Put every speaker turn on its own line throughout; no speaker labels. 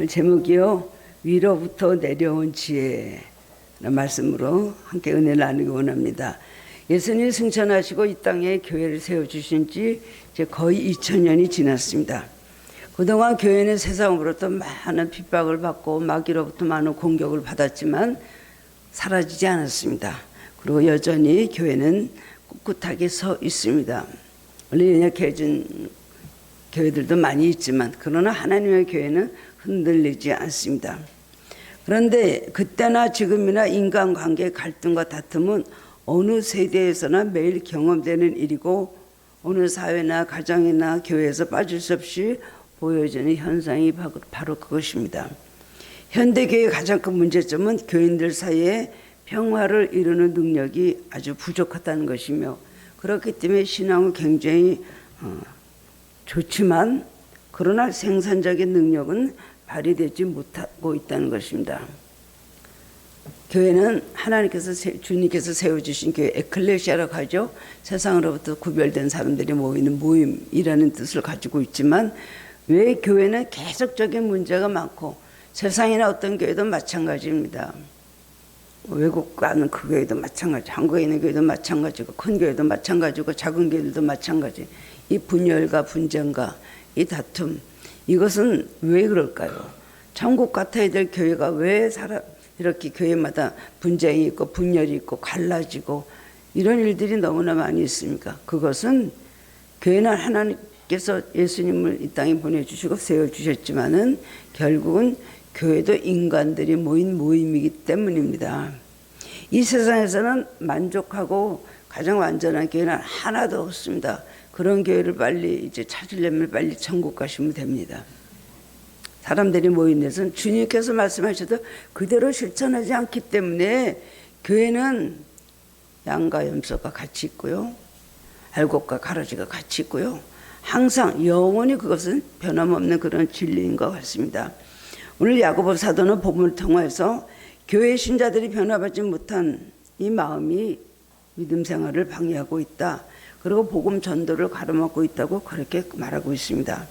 제목이요, 위로부터 내려온 지혜라는 말씀으로 함께 은혜를 나누기 원합니다. 예수님이 승천하시고 이 땅에 교회를 세워주신 지 이제 거의 2000년이 지났습니다. 그동안 교회는 세상으로부터 많은 핍박을 받고 마귀로부터 많은 공격을 받았지만 사라지지 않았습니다. 그리고 여전히 교회는 꿋꿋하게 서 있습니다. 원래 연약해진 교회들도 많이 있지만 그러나 하나님의 교회는 흔들리지 않습니다. 그런데 그때나 지금이나 인간관계의 갈등과 다툼은 어느 세대에서나 매일 경험되는 일이고 어느 사회나 가정이나 교회에서 빠질 수 없이 보여지는 현상이 바로 그것입니다. 현대교회의 가장 큰 문제점은 교인들 사이에 평화를 이루는 능력이 아주 부족하다는 것이며, 그렇기 때문에 신앙은 굉장히 좋지만 그러나 생산적인 능력은 발휘되지 못하고 있다는 것입니다. 교회는 하나님께서 주님께서 세워주신 교회, 에클레시아라고 하죠. 세상으로부터 구별된 사람들이 모이는 모임이라는 뜻을 가지고 있지만 왜 교회는 계속적인 문제가 많고, 세상이나 어떤 교회도 마찬가지입니다. 외국 가는 그 교회도 마찬가지, 한국에 있는 교회도 마찬가지고, 큰 교회도 마찬가지고, 작은 교회들도 마찬가지. 이 분열과 분쟁과 이 다툼, 이것은 왜 그럴까요? 천국 같아야 될 교회가 왜 이렇게 교회마다 분쟁이 있고 분열이 있고 갈라지고 이런 일들이 너무나 많이 있습니까? 그것은 교회는 하나님께서 예수님을 이 땅에 보내주시고 세워주셨지만은 결국은 교회도 인간들이 모인 모임이기 때문입니다. 이 세상에서는 만족하고 가장 완전한 교회는 하나도 없습니다. 그런 교회를 빨리 이제 찾으려면 빨리 천국 가시면 됩니다. 사람들이 모인 데서는 주님께서 말씀하셔도 그대로 실천하지 않기 때문에 교회는 양과 염소가 같이 있고요, 알곡과 가라지가 같이 있고요, 항상 영원히 그것은 변함없는 그런 진리인 것 같습니다. 오늘 야고보 사도는 복음을 통해서 교회 신자들이 변화받지 못한 이 마음이 믿음 생활을 방해하고 있다, 그리고 복음 전도를 가로막고 있다고 그렇게 말하고 있습니다.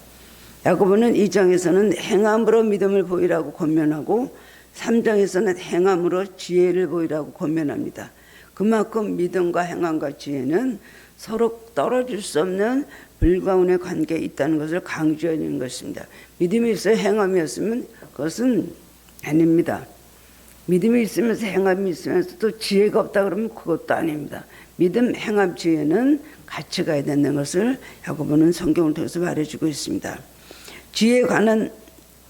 야고보는 2장에서는 행함으로 믿음을 보이라고 권면하고 3장에서는 행함으로 지혜를 보이라고 권면합니다. 그만큼 믿음과 행함과 지혜는 서로 떨어질 수 없는 불가운의 관계에 있다는 것을 강조하는 것입니다. 믿음이 있어야 행함이 없으면 그것은 아닙니다. 믿음이 있으면서 행함이 있으면서 또 지혜가 없다 그러면 그것도 아닙니다. 믿음, 행함, 지혜는 같이 가야 되는 것을 야고보는 성경을 통해서 말해주고 있습니다. 지혜에 관한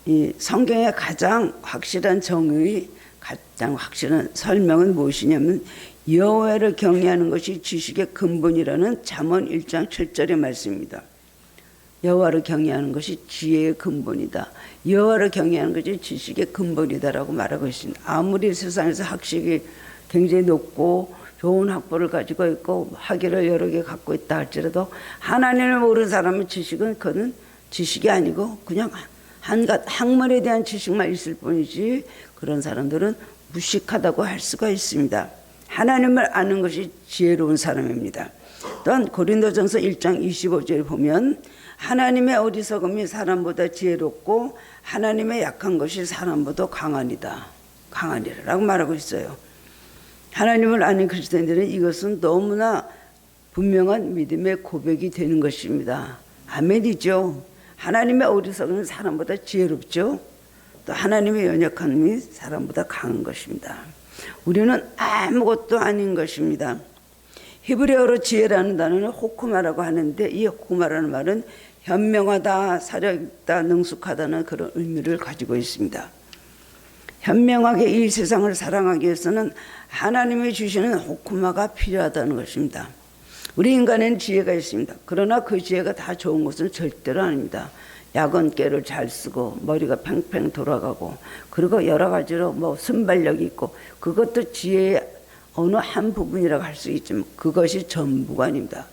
이 성경의 가장 확실한 정의, 가장 확실한 설명은 무엇이냐면 여호와를 경외하는 것이 지식의 근본이라는 잠언 1장 7절의 말씀입니다. 여호와를 경외하는 것이 지혜의 근본이다. 여호와를 경외하는 것이 지식의 근본이다라고 말하고 있습니다. 아무리 세상에서 학식이 굉장히 높고 좋은 학벌을 가지고 있고 학위를 여러 개 갖고 있다 할지라도 하나님을 모르는 사람은 그는 지식이 아니고 그냥 학문에 대한 지식만 있을 뿐이지 그런 사람들은 무식하다고 할 수가 있습니다. 하나님을 아는 것이 지혜로운 사람입니다. 또한 고린도전서 1장 25절에 보면 하나님의 어리석음이 사람보다 지혜롭고 하나님의 약한 것이 사람보다 강하니라라고 말하고 있어요. 하나님을 아는 그리스도인들은 이것은 너무나 분명한 믿음의 고백이 되는 것입니다. 아멘이죠. 하나님의 어리석음은 사람보다 지혜롭죠. 또 하나님의 연약함이 사람보다 강한 것입니다. 우리는 아무것도 아닌 것입니다. 히브리어로 지혜라는 단어는 호크마라고 하는데 이 호크마라는 말은 현명하다, 사려있다, 능숙하다는 그런 의미를 가지고 있습니다. 현명하게 이 세상을 사랑하기 위해서는 하나님이 주시는 호크마가 필요하다는 것입니다. 우리 인간에는 지혜가 있습니다. 그러나 그 지혜가 다 좋은 것은 절대로 아닙니다. 야건깨를 잘 쓰고 머리가 팽팽 돌아가고 그리고 여러 가지로 순발력이 있고 그것도 지혜의 어느 한 부분이라고 할 수 있지만 그것이 전부가 아닙니다.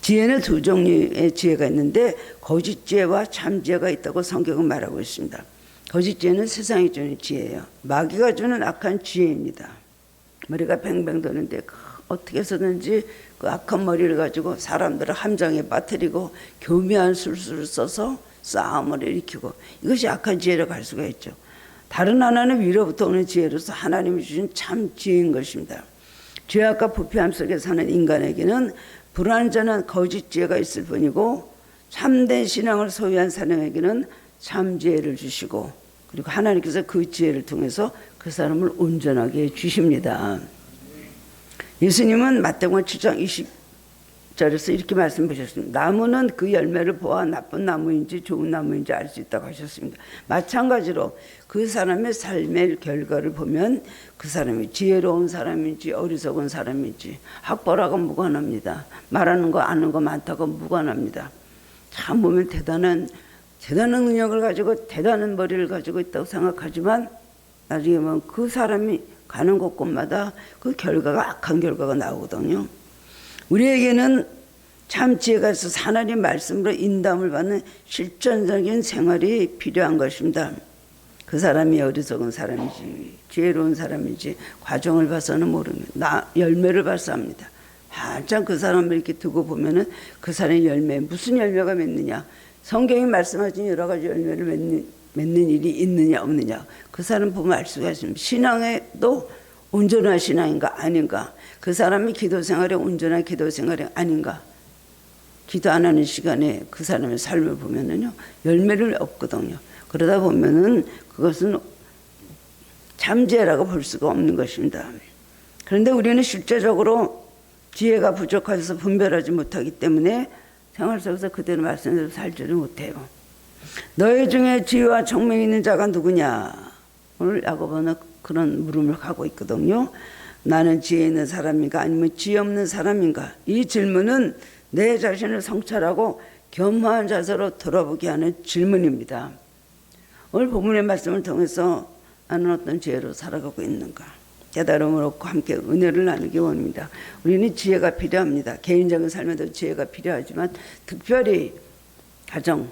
지혜는 두 종류의 지혜가 있는데 거짓 지혜와 참 지혜가 있다고 성경은 말하고 있습니다. 거짓 지혜는 세상이 주는 지혜예요. 마귀가 주는 악한 지혜입니다. 머리가 뱅뱅 도는데 어떻게 해서든지 그 악한 머리를 가지고 사람들을 함정에 빠뜨리고 교묘한 술수를 써서 싸움을 일으키고 이것이 악한 지혜로 갈 수가 있죠. 다른 하나는 위로부터 오는 지혜로서 하나님이 주신 참 지혜인 것입니다. 죄악과 부패함 속에 사는 인간에게는 불완전한 거짓 지혜가 있을 뿐이고 참된 신앙을 소유한 사람에게는 참 지혜를 주시고 그리고 하나님께서 그 지혜를 통해서 그 사람을 온전하게 해주십니다. 예수님은 마태복음 7장 20절에서 이렇게 말씀하셨습니다. 나무는 그 열매를 보아 나쁜 나무인지 좋은 나무인지 알 수 있다고 하셨습니다. 마찬가지로 그 사람의 삶의 결과를 보면 그 사람이 지혜로운 사람인지 어리석은 사람인지 학벌하고 무관합니다. 말하는 거 아는 거 많다고 무관합니다. 참 보면 대단한 능력을 가지고 대단한 머리를 가지고 있다고 생각하지만 나중에 보면 그 사람이 가는 곳곳마다 그 결과가 악한 결과가 나오거든요. 우리에게는 참 지혜가 있어서 하나님 말씀으로 인담을 받는 실전적인 생활이 필요한 것입니다. 그 사람이 어리석은 사람인지 지혜로운 사람인지 과정을 봐서는 모릅니다. 열매를 봐서 합니다. 한참 그 사람을 이렇게 두고 보면은 그 사람의 열매 무슨 열매가 맺느냐, 성경이 말씀하신 여러 가지 열매를 맺는 일이 있느냐 없느냐 그 사람 보면 알 수가 있습니다. 신앙에도 온전한 신앙인가 아닌가, 그 사람이 기도 생활에 온전한 기도 생활이 아닌가, 기도 안 하는 시간에 그 사람의 삶을 보면은요 열매를 얻거든요. 그러다 보면은 그것은 참지혜라고 볼 수가 없는 것입니다. 그런데 우리는 실제적으로 지혜가 부족해서 분별하지 못하기 때문에 생활 속에서 그대로 말씀대로 살지를 못해요. 너희 중에 지혜와 총명이 있는 자가 누구냐? 오늘 야고보는 그런 물음을 하고 있거든요. 나는 지혜 있는 사람인가 아니면 지혜 없는 사람인가? 이 질문은 내 자신을 성찰하고 겸허한 자세로 돌아보게 하는 질문입니다. 오늘 본문의 말씀을 통해서 나는 어떤 지혜로 살아가고 있는가? 깨달음을 얻고 함께 은혜를 나누기 원합니다. 우리는 지혜가 필요합니다. 개인적인 삶에도 지혜가 필요하지만 특별히 가정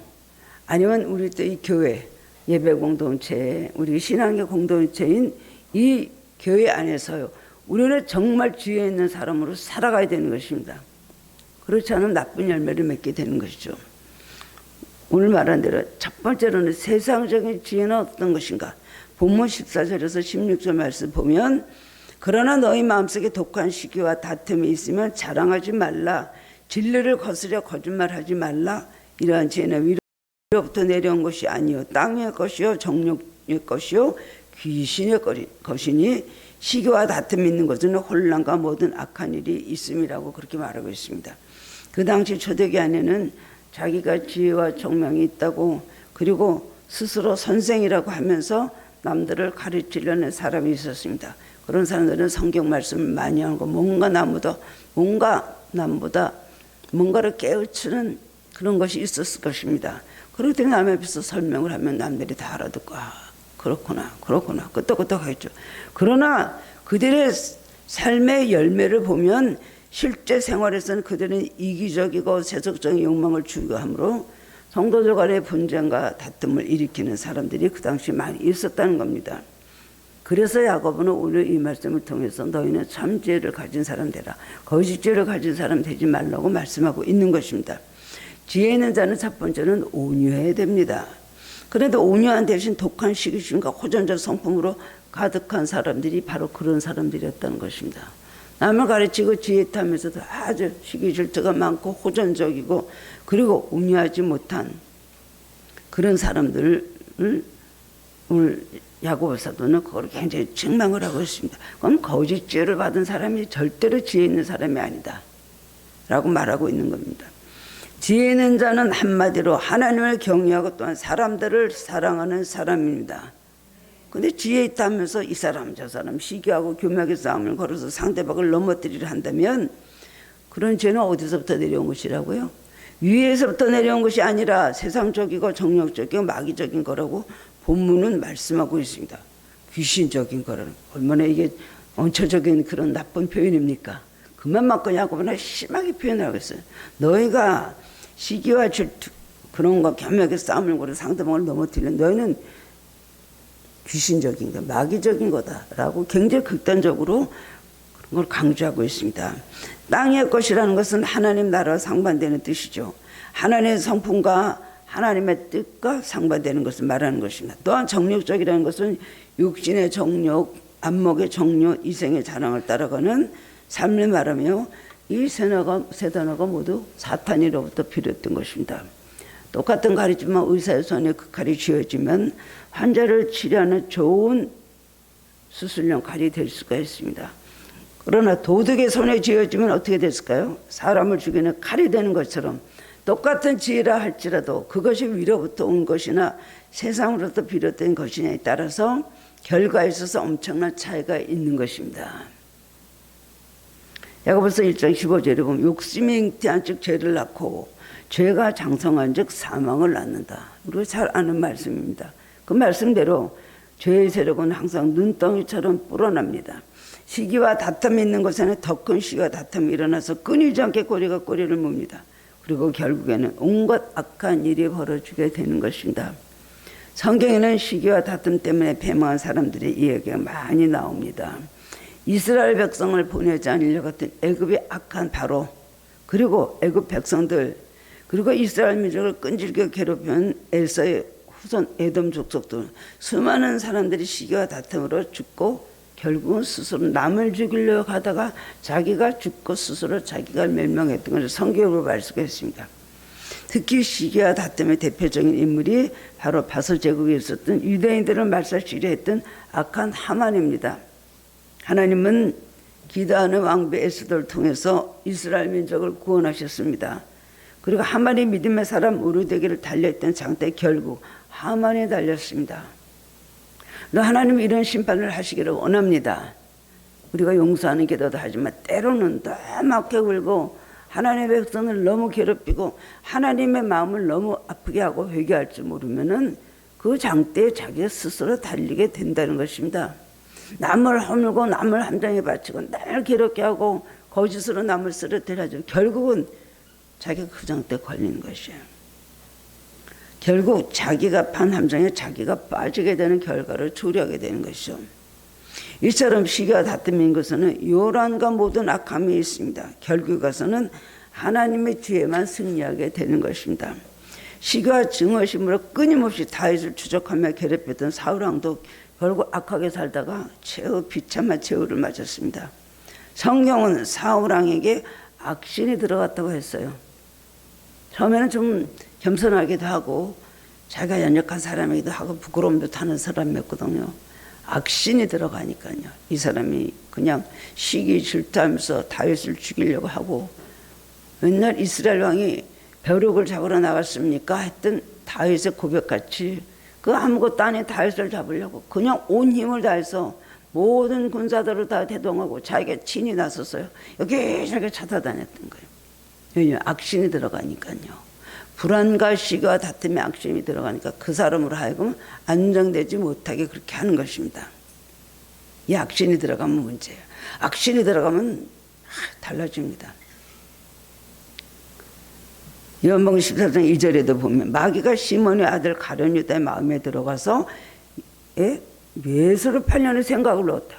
아니면 우리 또 이 교회 예배 공동체 우리 신앙의 공동체인 이 교회 안에서요 우리는 정말 지혜 있는 사람으로 살아가야 되는 것입니다. 그렇지 않으면 나쁜 열매를 맺게 되는 것이죠. 오늘 말한 대로 첫 번째로는 세상적인 지혜는 어떤 것인가? 본문 14절에서 16절 말씀 보면 그러나 너희 마음속에 독한 시기와 다툼이 있으면 자랑하지 말라. 진리를 거스려 거짓말하지 말라. 이러한 지혜는 위로부터 내려온 것이 아니요 땅의 것이요 정욕의 것이요 귀신의 것이니 시기와 다툼이 있는 것은 혼란과 모든 악한 일이 있음이라고 그렇게 말하고 있습니다. 그 당시 초대기 안에는 자기가 지혜와 총명이 있다고 그리고 스스로 선생이라고 하면서 남들을 가르치려는 사람이 있었습니다. 그런 사람들은 성경 말씀을 많이 하고 뭔가 남보다 뭔가를 깨우치는 그런 것이 있었을 것입니다. 그럴 때 남 앞에서 설명을 하면 남들이 다 알아듣고 그렇구나 끄떡끄떡 하겠죠. 그러나 그들의 삶의 열매를 보면 실제 생활에서는 그들은 이기적이고 세속적인 욕망을 추구하므로 성도들 간의 분쟁과 다툼을 일으키는 사람들이 그 당시 많이 있었다는 겁니다. 그래서 야고보는 오늘 이 말씀을 통해서 너희는 참 지혜를 가진 사람 되라. 거짓 지혜를 가진 사람 되지 말라고 말씀하고 있는 것입니다. 지혜 있는 자는 첫 번째는 온유해야 됩니다. 그래도 온유한 대신 독한 시기심과 호전적 성품으로 가득한 사람들이 바로 그런 사람들이었다는 것입니다. 남을 가르치고 지혜타면서도 아주 시기 질투가 많고 호전적이고 그리고 온유하지 못한 그런 사람들을 오늘 야고보 사도는 그걸 굉장히 책망을 하고 있습니다. 그건 거짓 지혜를 받은 사람이 절대로 지혜 있는 사람이 아니다 라고 말하고 있는 겁니다. 지혜 있는 자는 한마디로 하나님을 경외하고 또한 사람들을 사랑하는 사람입니다. 근데 지혜 있다면서 이 사람 저 사람 시기하고 교묘하게 싸움을 걸어서 상대방을 넘어뜨리려 한다면 그런 죄는 어디서부터 내려온 것이라고요? 위에서부터 내려온 것이 아니라 세상적이고 정욕적이고 마귀적인 거라고 본문은 말씀하고 있습니다. 귀신적인 거라는 얼마나 이게 원초적인 그런 나쁜 표현입니까? 그만 맞고 야고보는 심하게 표현하고 있어요. 너희가 시기와 질투 그런 거 교묘하게 싸움을 걸어 상대방을 넘어뜨리려 너희는 귀신적인 거, 마귀적인 거다라고 굉장히 극단적으로 그런 걸 강조하고 있습니다. 땅의 것이라는 것은 하나님 나라와 상반되는 뜻이죠. 하나님의 성품과 하나님의 뜻과 상반되는 것을 말하는 것입니다. 또한 정욕적이라는 것은 육신의 정욕, 안목의 정욕, 이생의 자랑을 따라가는 삶을 말하며 이 세 단어가 모두 사탄으로부터 비롯된 것입니다. 똑같은 칼이지만 의사의 손에 그 칼이 쥐어지면 환자를 치료하는 좋은 수술용 칼이 될 수가 있습니다. 그러나 도둑의 손에 쥐어지면 어떻게 됐을까요? 사람을 죽이는 칼이 되는 것처럼 똑같은 지혜라 할지라도 그것이 위로부터 온 것이나 세상으로부터 비롯된 것이냐에 따라서 결과에 있어서 엄청난 차이가 있는 것입니다. 야고보서 1장 15절에 보면 욕심이 잉태한 즉 죄를 낳고 죄가 장성한 즉 사망을 낳는다. 우리가 잘 아는 말씀입니다. 그 말씀대로 죄의 세력은 항상 눈덩이처럼 불어납니다. 시기와 다툼이 있는 곳에는 더 큰 시기와 다툼이 일어나서 끊이지 않게 꼬리가 꼬리를 뭅니다. 그리고 결국에는 온갖 악한 일이 벌어지게 되는 것입니다. 성경에는 시기와 다툼 때문에 패망한 사람들의 이야기가 많이 나옵니다. 이스라엘 백성을 보내지 않으려 같은 애굽의 악한 바로, 그리고 애굽 백성들, 그리고 이스라엘 민족을 끈질기게 괴롭힌 에서의 후손 에돔 족속들, 수많은 사람들이 시기와 다툼으로 죽고 결국은 스스로 남을 죽이려고 하다가 자기가 죽고 스스로 자기가 멸망했던 것을 성경으로 말씀했습니다. 특히 시기와 다툼의 대표적인 인물이 바로 바솔 제국에 있었던 유대인들을 말살시려 했던 악한 하만입니다. 하나님은 기드온의 왕비 에스더를 통해서 이스라엘 민족을 구원하셨습니다. 그리고 하만이 믿음의 사람 우르되기를 달려있던 장대 결국 하만에 달렸습니다. 하나님은 이런 심판을 하시기를 원합니다. 우리가 용서하는 기도도 하지만 때로는 너무 악해 굴고 하나님의 백성을 너무 괴롭히고 하나님의 마음을 너무 아프게 하고 회개할 줄 모르면은 그 장대에 자기가 스스로 달리게 된다는 것입니다. 남을 허물고 남을 함정에 바치고 날 괴롭게 하고 거짓으로 남을 쓰러뜨려 가지고 결국은 자기가 그 장대에 걸리는 것이에요. 결국 자기가 판 함정에 자기가 빠지게 되는 결과를 초래하게 되는 것이죠. 이처럼 시기와 다툼인 것은 요란과 모든 악함이 있습니다. 결국 가서는 하나님의 뒤에만 승리하게 되는 것입니다. 시기와 증오심으로 끊임없이 다윗을 추적하며 괴롭혔던 사울왕도 결국 악하게 살다가 최후 비참한 최후를 맞았습니다. 성경은 사울왕에게 악신이 들어갔다고 했어요. 처음에는 좀 겸손하기도 하고 자기가 연약한 사람이기도 하고 부끄러움도 타는 사람이었거든요. 악신이 들어가니까요. 이 사람이 그냥 시기 질투하면서 다윗을 죽이려고 하고 맨날 이스라엘 왕이 벼룩을 잡으러 나갔습니까? 했던 다윗의 고백같이 그 아무것도 아닌 다윗을 잡으려고 그냥 온 힘을 다해서 모든 군사들을 다 대동하고 자기가 친히 나섰어요. 여기저기 찾아다녔던 거예요. 왜냐하면 악신이 들어가니까요. 불안과 시기와 다툼의 악신이 들어가니까 그 사람으로 하여금 안정되지 못하게 그렇게 하는 것입니다. 이 악신이 들어가면 문제예요. 악신이 들어가면 달라집니다. 요한복음 14장 2절에도 보면 마귀가 시몬의 아들 가룟 유다의 마음에 들어가서 예수를 팔려는 생각을 넣었다.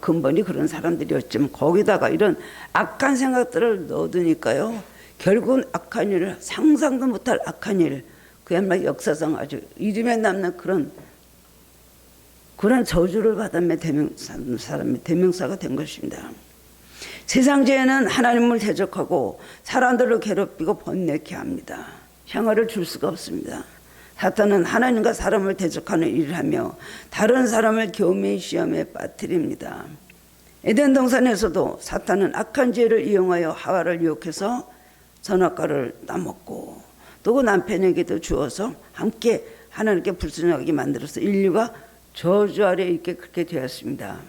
근본이 그런 사람들이었지만 거기다가 이런 악한 생각들을 넣어두니까요. 결국은 악한 일을 상상도 못할 악한 일, 그야말로 역사상 아주 이름에 남는 그런 저주를 받으며 사람의 대명사가 된 것입니다. 세상 죄는 하나님을 대적하고 사람들을 괴롭히고 번뇌케 합니다. 평화를 줄 수가 없습니다. 사탄은 하나님과 사람을 대적하는 일을 하며 다른 사람을 교묘히 시험에 빠뜨립니다. 에덴 동산에서도 사탄은 악한 죄를 이용하여 하와를 유혹해서 선악과를 따먹고 또 그 남편에게도 주어서 함께 하나님께 불순종하게 만들어서 인류가 저주 아래 있게 그렇게 되었습니다.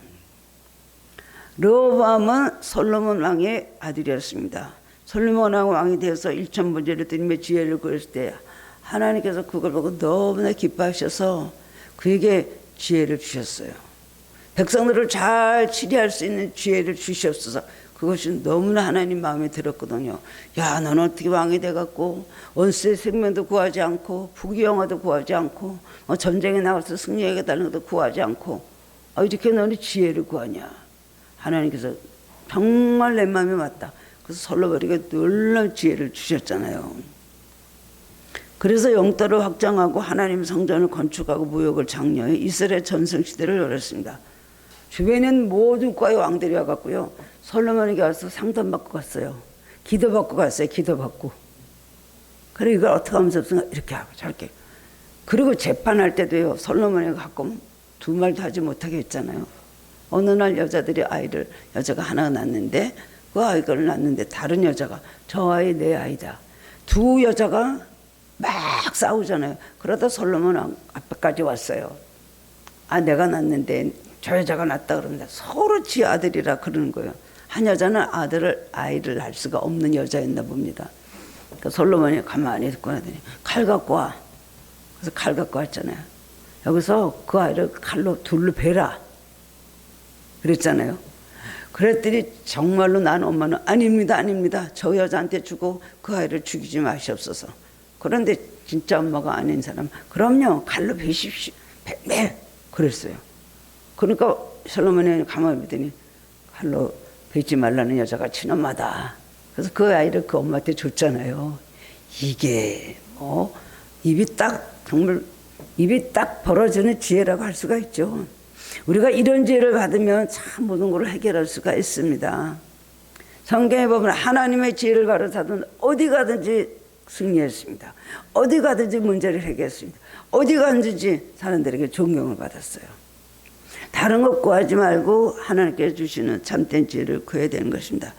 르호보암은 솔로몬 왕의 아들이었습니다. 솔로몬 왕이 되어서 일천번제를 드리며 지혜를 구했을 때 하나님께서 그걸 보고 너무나 기뻐하셔서 그에게 지혜를 주셨어요. 백성들을 잘 치리할 수 있는 지혜를 주셨어서 그것이 너무나 하나님 마음에 들었거든요. 야, 너는 어떻게 왕이 돼갖고 원수의 생명도 구하지 않고 부귀영화도 구하지 않고 전쟁에 나가서 승리하겠다는 것도 구하지 않고 이렇게 너는 지혜를 구하냐. 하나님께서 정말 내 마음에 맞다. 그래서 솔로몬에게 놀라운 지혜를 주셨잖아요. 그래서 영토를 확장하고 하나님 성전을 건축하고 무역을 장려해 이스라엘 전성시대를 열었습니다. 주변엔 모든 국가의 왕들이 와갖고요. 솔로몬에게 와서 상담받고 갔어요. 기도받고 갔어요. 기도받고. 그래 이걸 어떻게 하면 좋습니까? 이렇게 하고 저렇게. 그리고 재판할 때도요. 솔로몬에게 가끔 두 말도 하지 못하게 했잖아요. 어느 날 여자가 하나 낳는데 그 아이를 낳는데 다른 여자가 저 아이 내 아이다. 두 여자가 막 싸우잖아요. 그러다 솔로몬 앞에까지 왔어요. 아 내가 낳는데 저 여자가 낳았다 그런다. 서로 지 아들이라 그러는 거예요. 한 여자는 아이를 낳을 수가 없는 여자였나 봅니다. 그러니까 솔로몬이 가만히 듣고 하더니 칼 갖고 와. 그래서 칼 갖고 왔잖아요. 여기서 그 아이를 둘로 베라. 그랬잖아요. 그랬더니 정말로 난 엄마는 아닙니다. 저 여자한테 주고 그 아이를 죽이지 마시옵소서. 그런데 진짜 엄마가 아닌 사람 그럼요. 칼로 베십시오. 네. 그랬어요. 그러니까 솔로몬이 가만히 보더니 칼로 베지 말라는 여자가 친엄마다. 그래서 그 아이를 그 엄마한테 줬잖아요. 이게 뭐 입이 딱 벌어지는 지혜라고 할 수가 있죠. 우리가 이런 지혜를 받으면 참 모든 걸 해결할 수가 있습니다. 성경에 보면 하나님의 지혜를 가르쳐도 어디 가든지 승리했습니다. 어디 가든지 문제를 해결했습니다. 어디 가든지 사람들에게 존경을 받았어요. 다른 것 구하지 말고 하나님께 주시는 참된 지혜를 구해야 되는 것입니다.